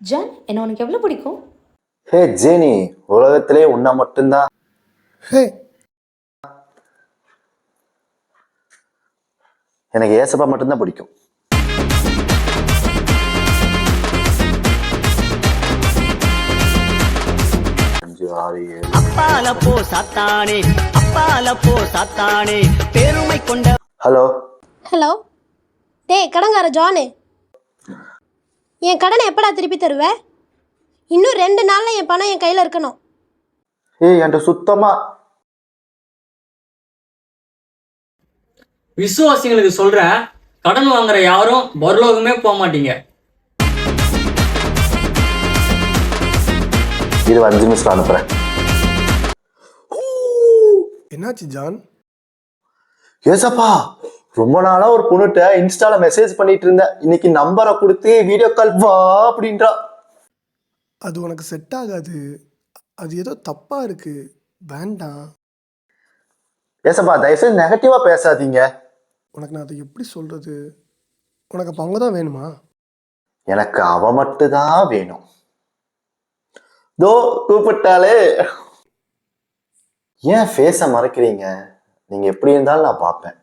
John, என்ன உனக்கு எவ்வளோ பிடிக்கும்? ஹே ஜேனி, உலகத்திலே உன்னை மட்டும்தான். ஹே எனக்கு ஏசப்பா மட்டும்தான் பிடிக்கும். அஞ்சு ஆறு ஏழு. அப்பால போ சாத்தானே, அப்பால போ சாத்தானே, பெருமை கொண்ட. ஹலோ. ஹலோ. டேய் கடங்கார ஜானு, என் கடனை எப்படா திருப்பி தருவ? இன்னும் 2 நாளில் என் பணம் என் கையில் இருக்கணும். என்கிட்ட சுத்தமா. விசுவாசிங்களுக்கு சொல்றேன், கடன் வாங்குற யாரும் பரலோகமே போக மாட்டீங்க. இது 5 நிமிஷம் அனுப்புறேன். என்னாச்சு ஜான்? ஏசப்பா, ரொம்ப நாளா ஒரு பொண்ணுட்ட இன்ஸ்டால மெசேஜ் பண்ணிட்டு இருந்தேன். இன்னைக்கு நம்பரை கொடுத்து வீடியோ கால் வா அப்படின்றா. அது உனக்கு செட் ஆகாது. அது ஏதோ தப்பாக இருக்கு, வேண்டாம். ஏசப்பா, தயவுசெய்து நெகட்டிவா பேசாதீங்க. உனக்கு நான் அதை எப்படி சொல்கிறது? உனக்கு அப்போ அவங்க தான் வேணுமா? எனக்கு அவ மட்டும்தான் வேணும். தோ கூப்பிட்டாலே. ஏன் ஃபேஸை மறைக்கிறீங்க? நீங்க எப்படி இருந்தாலும் நான் பார்ப்பேன்.